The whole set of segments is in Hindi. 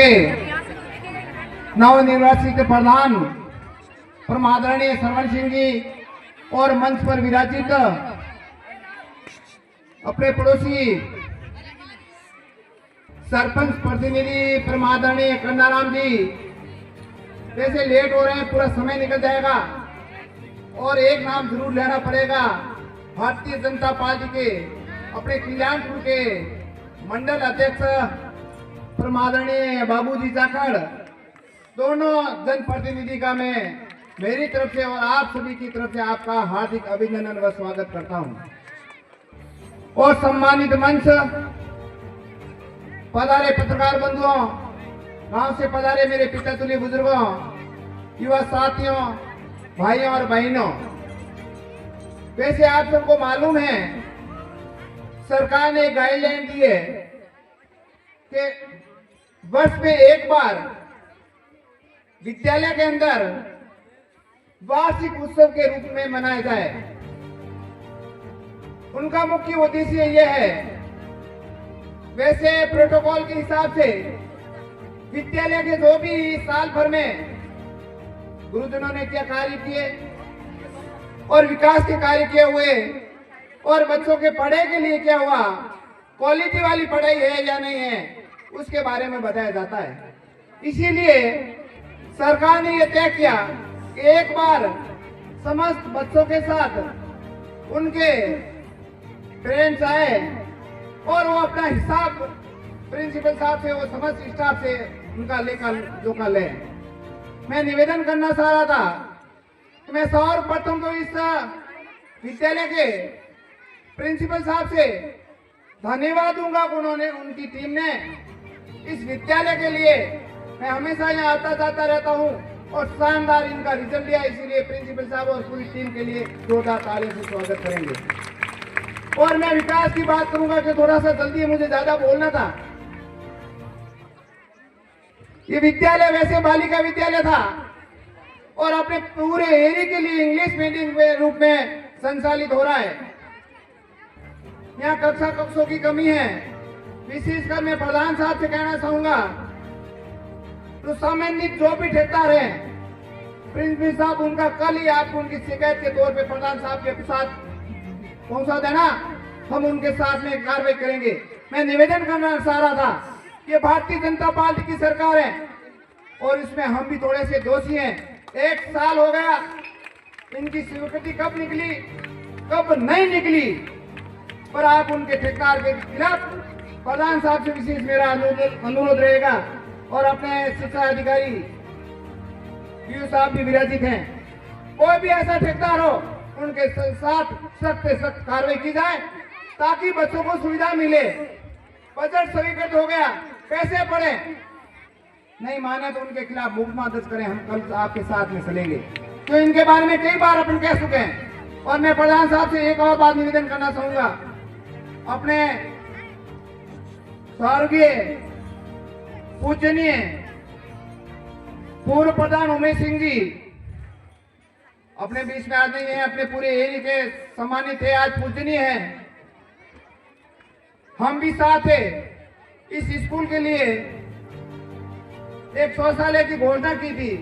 के नवनिर्वाचित प्रधान परम आदरणीय श्रवण सिंह जी और मंच पर विराजित अपने पड़ोसी सरपंच प्रतिनिधि परम आदरणीय कन्नाराम जी, वैसे लेट हो रहे हैं, पूरा समय निकल जाएगा और एक नाम जरूर लेना पड़ेगा। भारतीय जनता पार्टी के अपने कल्याणपुर के मंडल अध्यक्ष परम आदरणीय बाबूजी जाखड़, दोनों जनप्रतिनिधि का मैं मेरी तरफ से और आप सभी की तरफ से आपका हार्दिक अभिनंदन व स्वागत करता हूं। और सम्मानित मंच पधारे पत्रकार बंधुओं, गांव से पधारे मेरे पिता तुल्य बुजुर्गों, युवा साथियों, भाइयों और बहनों, वैसे आप सबको मालूम है सरकार ने गाइडलाइन दी है कि वर्ष में एक बार विद्यालय के अंदर वार्षिक उत्सव के रूप में मनाया जाए। उनका मुख्य उद्देश्य यह है, वैसे प्रोटोकॉल के हिसाब से विद्यालय के जो भी साल भर में गुरुजनों ने क्या कार्य किए और विकास के कार्य किए हुए और बच्चों के पढ़ाई के लिए क्या हुआ, क्वालिटी वाली पढ़ाई है या नहीं है, उसके बारे में बताया जाता है। इसीलिए सरकार ने यह तय किया कि एक बार समस्त बच्चों के साथ उनके पेरेंट्स आए और वो अपना हिसाब प्रिंसिपल साहब से, वो समस्त स्टाफ से उनका लेखा जोखा ले। मैं निवेदन करना चाह रहा था कि मैं सर्वप्रथम तो इस विद्यालय के प्रिंसिपल साहब से धन्यवाद दूंगा। उन्होंने, उनकी टीम ने इस विद्यालय के लिए, मैं हमेशा यहाँ आता जाता रहता हूँ और शानदार इनका रिजल्ट दिया, इसीलिए प्रिंसिपल साहब और पूरी टीम के लिए जोरदार तालियों से स्वागत करेंगे। और मैं विकास की बात करूंगा कि थोड़ा सा जल्दी, मुझे ज्यादा बोलना था। ये विद्यालय वैसे बालिका विद्यालय था और अपने पूरे एरिया के लिए इंग्लिश मीडियम के रूप में संचालित हो रहा है। यहाँ कक्षों की कमी है। विशेषकर मैं प्रधान साहब से कहना चाहूंगा, तो संबंधित जो भी ठेकेदार हैं, प्रिंसिपल साहब उनका कल ही आपको उनकी शिकायत के तौर पे प्रधान साहब के साथ पहुंचा देना, हम उनके साथ में कार्रवाई करेंगे। मैं निवेदन करना चाह रहा था कि भारतीय जनता पार्टी की सरकार है और इसमें हम भी थोड़े से दोषी हैं। 1 साल हो गया, इनकी स्वीकृति कब निकली कब नहीं निकली, पर आप उनके ठेकेदार के खिलाफ प्रधान साहब से विशेष मेरा अनुरोध रहेगा और अपने शिक्षा अधिकारी वीओ साहब भी विराजित हैं। कोई भी ऐसा ठेकेदार हो, उनके साथ सख्त से सख्त कार्रवाई की जाए ताकि बच्चों को सुविधा मिले। बजट स्वीकृत हो गया, कैसे पढ़े, नहीं माने तो उनके खिलाफ मुकदमा दर्ज करें, हम कल आपके साथ में चलेंगे। तो इनके बारे में कई बार अपन कह चुके हैं। और मैं प्रधान साहब से एक और बात निवेदन करना चाहूंगा, अपने स्वर्गीय पूजनीय पूर्व प्रधान उमेश सिंह जी अपने बीच में आज नहीं है, अपने पूरे एरिया के सम्मानित है, आज पूजनीय है। हम भी साथ है, इस स्कूल के लिए एक शौचालय की घोषणा की थी।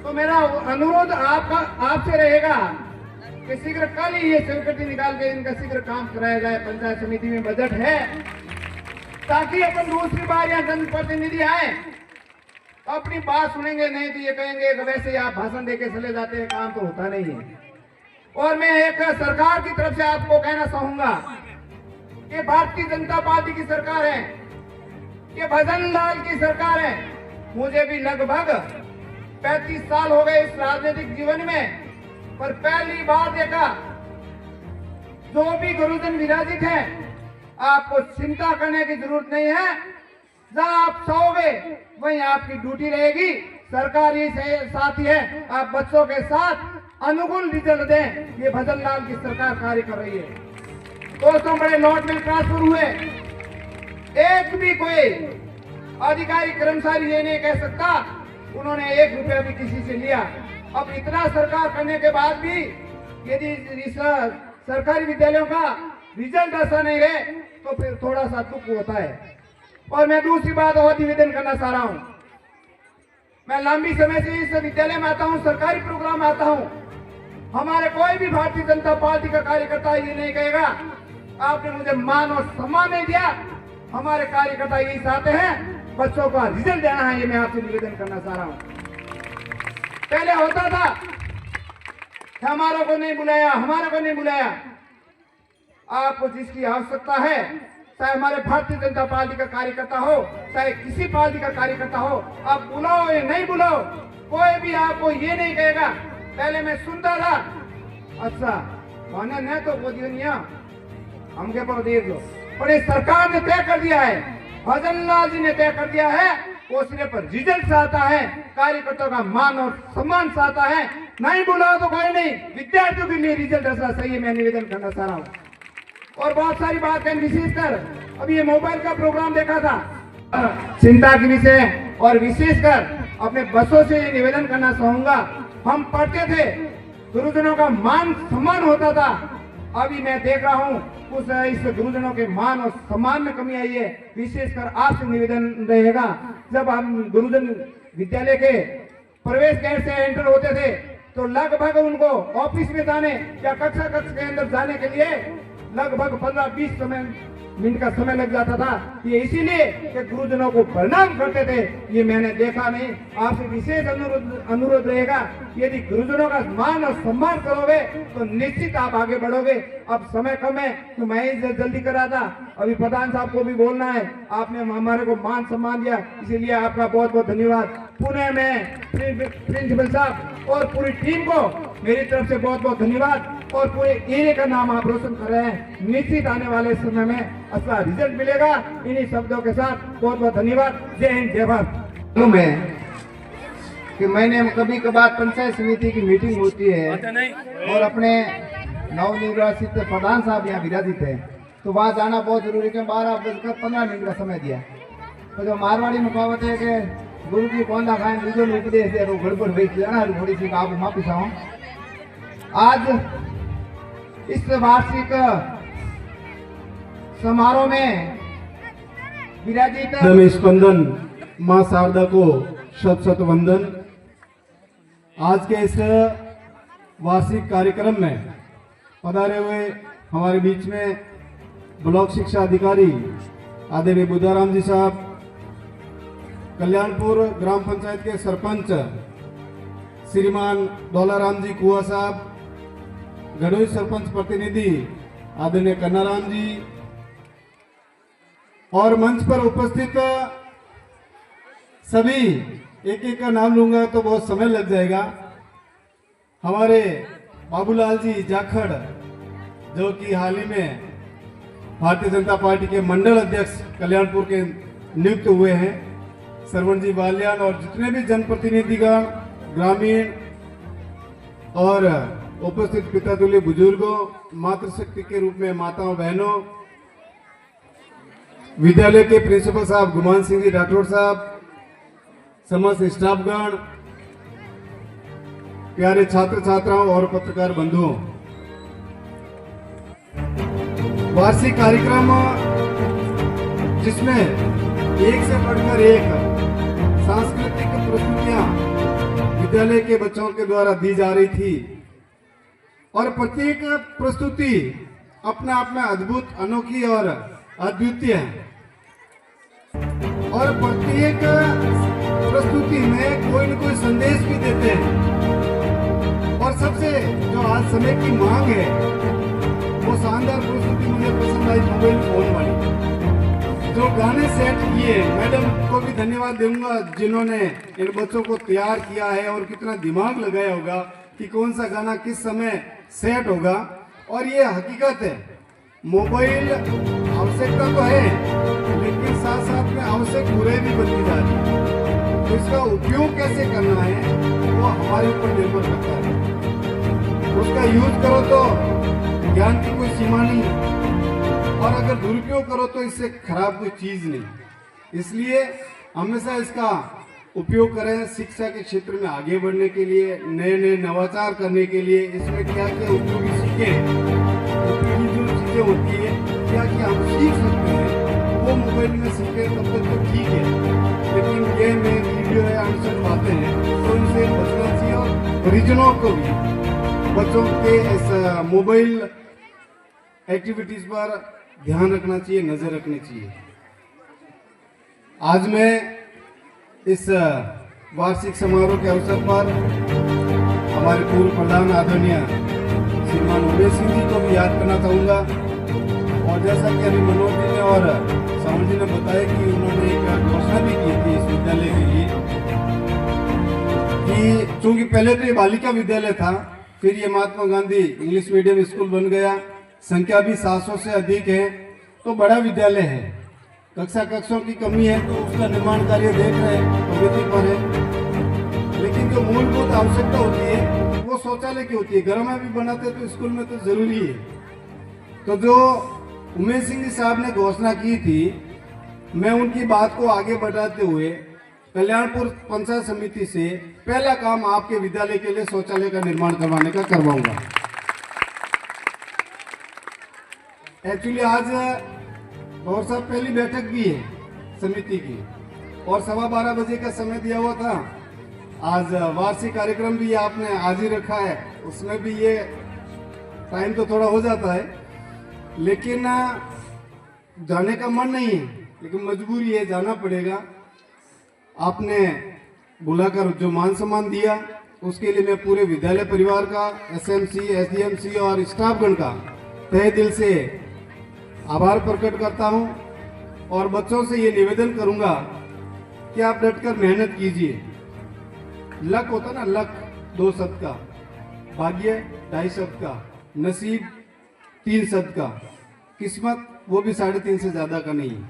तो मेरा अनुरोध आपसे रहेगा कि शीघ्र कल ही ये स्वीकृति निकाल के इनका शीघ्र काम कराया जाए। पंचायत समिति में बजट है, ताकि अपन दूसरी बार यहाँ जनप्रतिनिधि आए, अपनी बात सुनेंगे, नहीं तो ये कहेंगे कि वैसे आप भाषण देके चले जाते हैं, काम तो होता नहीं है। और मैं एक सरकार की तरफ से आपको कहना चाहूंगा कि भारतीय जनता पार्टी की सरकार है, ये भजन लाल की सरकार है। मुझे भी लगभग 35 साल हो गए इस राजनीतिक जीवन में, पर पहली बार देखा जो भी गुरुजन विराजित है, आपको चिंता करने की जरूरत नहीं है। जहां आप सोओगे वहीं आपकी ड्यूटी रहेगी। सरकार ही साथी है, आप बच्चों के साथ अनुकूल रिजल्ट दें। ये भजन लाल की सरकार कार्य कर रही है। दोस्तों, बड़े लॉट में ट्रांसफर हुए, एक भी कोई अधिकारी कर्मचारी ये नहीं कह सकता उन्होंने 1 रुपया भी किसी से लिया। अब इतना सरकार करने के बाद भी यदि इस सरकारी विद्यालयों का रिजल्ट ऐसा नहीं रहे तो फिर थोड़ा सा दुख होता है। और मैं दूसरी बात और निवेदन करना चाह रहा हूँ, मैं लंबी समय से इस विद्यालय में आता हूँ, सरकारी प्रोग्राम आता हूँ। हमारे कोई भी भारतीय जनता पार्टी का कार्यकर्ता ये नहीं कहेगा आपने मुझे मान और सम्मान नहीं दिया। हमारे कार्यकर्ता यही चाहते हैं बच्चों का रिजल्ट देना है, ये मैं आपसे निवेदन करना चाह रहा हूँ। पहले होता था हमारे को नहीं बुलाया। आपको जिसकी आवश्यकता है, चाहे हमारे भारतीय जनता पार्टी का कार्यकर्ता हो, चाहे किसी पार्टी का कार्यकर्ता हो, आप बुलाओ या नहीं बुलाओ, कोई भी आपको ये नहीं कहेगा। पहले मैं सुनता था, अच्छा माने नहीं तो वो दिया हमके पर दे दो, पर इस सरकार ने तय कर दिया है, भजनलाल जी ने तय कर दिया है, वो सिर्फ रिजल्ट चाहता है, कार्यकर्ताओं का मान और सम्मान चाहता है। नहीं बुलाओ तो कोई नहीं, विद्यार्थियों के लिए रिजल्ट ऐसा सही है, मैं निवेदन करना चाह रहा हूँ। और बहुत सारी बात है, विशेषकर अभी ये मोबाइल का प्रोग्राम देखा था, चिंता के विषय, और विशेषकर अपने बच्चों से ये निवेदन करना चाहूंगा। हम पढ़ते थे, गुरुजनों का मान सम्मान होता था, अभी मैं देख रहा हूँ कुछ इस गुरुजनों के मान और सम्मान में कमी आई है। विशेषकर आपसे निवेदन रहेगा, जब हम गुरुजन विद्यालय के प्रवेश गेट से एंटर होते थे तो लगभग उनको ऑफिस में जाने या कक्षा के अंदर जाने के लिए लगभग 15-20 मिनट का समय लग जाता था। ये इसीलिए कि गुरुजनों को प्रणाम करते थे, ये मैंने देखा नहीं। आपसे विशेष अनुरोध रहेगा, यदि गुरुजनों का मान और सम्मान करोगे तो निश्चित आप आगे बढ़ोगे। अब समय कम है तो मैं ही जल्दी करा था, अभी प्रधान साहब को भी बोलना है, आपने हमारे को मान सम्मान दिया, इसीलिए आपका बहुत बहुत धन्यवाद। पुणे में प्रिंसिपल साहब और पूरी टीम को मेरी तरफ से बहुत बहुत धन्यवाद, और पूरे एरिया का नाम आप रोशन कर रहे हैं। निश्चित आने वाले समय में अच्छा रिजल्ट मिलेगा। इन्हीं शब्दों के साथ बहुत बहुत धन्यवाद। जय हिंद, जय भारत। मैं कि मैंने कभी कभार पंचायत समिति की मीटिंग होती है और अपने नवनिर्वाचित प्रधान साहब यहाँ विराजित है, तो वहाँ जाना बहुत जरूरी है। 12:15 का समय दिया, तो जो मारवाड़ी में कहावत है कि गुरु की कौन खाए दूसरे उपदेश है, तो गड़बड़ हुई ना, थोड़ी सी आप माफी चाहूँ। आज इस वार्षिक समारोह में विराजित स्पंदन मां शारदा को शत शत वंदन। आज के इस वार्षिक कार्यक्रम में पधारे हुए हमारे बीच में ब्लॉक शिक्षा अधिकारी आदरणीय बुद्धाराम जी साहब, कल्याणपुर ग्राम पंचायत के सरपंच श्रीमान दौलाराम जी कुआ साहब, गढ़ोई सरपंच प्रतिनिधि आदरणीय कन्नाराम जी, और मंच पर उपस्थित सभी, एक एक का नाम लूंगा तो बहुत समय लग जाएगा। हमारे बाबूलाल जी जाखड़, जो कि हाल ही में भारतीय जनता पार्टी के मंडल अध्यक्ष कल्याणपुर के नियुक्त हुए हैं, श्रवण जी बाल्यान, और जितने भी जनप्रतिनिधिगण, ग्रामीण और उपस्थित पिता तुल्य बुजुर्गों, मातृशक्ति के रूप में माताओं बहनों, विद्यालय के प्रिंसिपल साहब गुमान सिंह जी राठौड़ साहब, समस्त स्टाफगण, प्यारे छात्र छात्राओं और पत्रकार बंधुओं, वार्षिक कार्यक्रम जिसमें एक से बढ़कर एक सांस्कृतिक प्रस्तुतियां विद्यालय के बच्चों के द्वारा दी जा रही थी, और प्रत्येक प्रस्तुति अपने आप में अद्भुत, अनोखी और अद्वितीय है, और प्रत्येक प्रस्तुति में कोई न कोई संदेश भी देते हैं। और सबसे जो आज समय की मांग है, वो शानदार प्रस्तुति मुझे पसंद आई, मोबाइल फोन वाली, जो गाने सेट किए। मैडम को भी धन्यवाद दूंगा जिन्होंने इन बच्चों को तैयार किया है, और कितना दिमाग लगाया होगा कि कौन सा गाना किस समय सेट होगा। और ये हकीकत है, मोबाइल आवश्यकता तो है, लेकिन साथ साथ में आवश्यक बुराई भी बनती जा रही है, तो इसका उपयोग कैसे करना है वो हमारे ऊपर निर्भर करता है। उसका यूज करो तो ज्ञान की कोई सीमा नहीं, और अगर दुरुपयोग करो तो इससे खराब कोई चीज नहीं। इसलिए हमेशा इसका उपयोग करें शिक्षा के क्षेत्र में आगे बढ़ने के लिए, नए नए नवाचार करने के लिए। इसमें क्या क्या उपयोगी सीखें, उपयोगी जो चीजें होती है, क्या क्या हम सीख सकते हैं, वो मोबाइल में सीखें, तब तक तो ठीक है। लेकिन गेम में वीडियो है, अनसठ बातें हैं, तो इनसे बचना चाहिए। और परिजनों को भी बच्चों के इस मोबाइल एक्टिविटीज पर ध्यान रखना चाहिए, नजर रखनी चाहिए। आज मैं इस वार्षिक समारोह के अवसर पर हमारे पूर्व प्रधान आदरणीय श्रीमान उमेश सिंह जी को भी याद करना चाहूँगा। और जैसा कि अभी मनोज जी ने और सावन जी ने बताया कि उन्होंने एक घोषणा भी की थी इस विद्यालय के लिए कि चूंकि पहले तो ये बालिका विद्यालय था, फिर ये Mahatma Gandhi English medium school बन गया, संख्या भी 700 से अधिक है, तो बड़ा विद्यालय है। कक्षा कक्षों की कमी है तो उसका निर्माण कार्य देख रहे हैं, प्रगति पर है। लेकिन जो मूलभूत आवश्यकता होती है वो शौचालय की होती है। घर में भी बनाते तो स्कूल में तो जरूरी है। तो जो उमेश सिंह जी साहब ने घोषणा की थी, मैं उनकी बात को आगे बढ़ाते हुए कल्याणपुर पंचायत समिति से पहला काम आपके विद्यालय के लिए शौचालय का निर्माण करवाने का करवाऊंगा। एक्चुअली आज और साहब पहली बैठक भी है समिति की और 12:15 बजे का समय दिया हुआ था। आज वार्षिक कार्यक्रम भी आपने आज ही रखा है, उसमें भी ये टाइम तो थोड़ा हो जाता है, लेकिन जाने का मन नहीं है, लेकिन मजबूरी है, जाना पड़ेगा। आपने बुलाकर जो मान सम्मान दिया उसके लिए मैं पूरे विद्यालय परिवार का, एसएमसी, एसडीएमसी और स्टाफगण का तहे दिल से आभार प्रकट करता हूं। और बच्चों से ये निवेदन करूंगा कि आप डटकर मेहनत कीजिए। लक होता ना, लक 2 शब्द का, भाग्य 2.5 शब्द का, नसीब 3 शब्द का, किस्मत वो भी 3.5 से ज्यादा का नहीं है।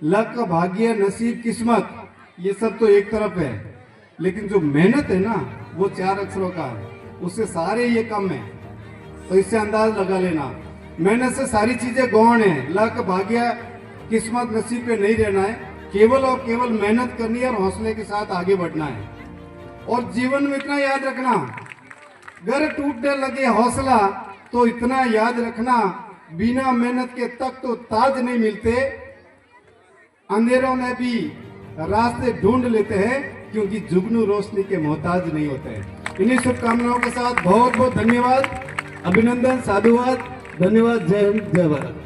लक, भाग्य, नसीब, किस्मत ये सब तो एक तरफ है, लेकिन जो मेहनत है ना वो 4 अक्षरों का है, उससे सारे ये कम है। तो इससे अंदाज लगा लेना, मेहनत से सारी चीजें गौण है। लक, भाग्य, किस्मत, नसीब पे नहीं रहना है, केवल और केवल मेहनत करनी है और हौसले के साथ आगे बढ़ना है। और जीवन में इतना याद रखना, घर टूटने लगे हौसला तो इतना याद रखना, बिना मेहनत के तक तो ताज नहीं मिलते, अंधेरों में भी रास्ते ढूंढ लेते हैं, क्योंकि जुगनू रोशनी के मोहताज नहीं होते हैं। इन्हीं शुभकामनाओं के साथ बहुत बहुत धन्यवाद, अभिनंदन, साधुवाद, धन्यवाद। जय हिंद, जय भारत।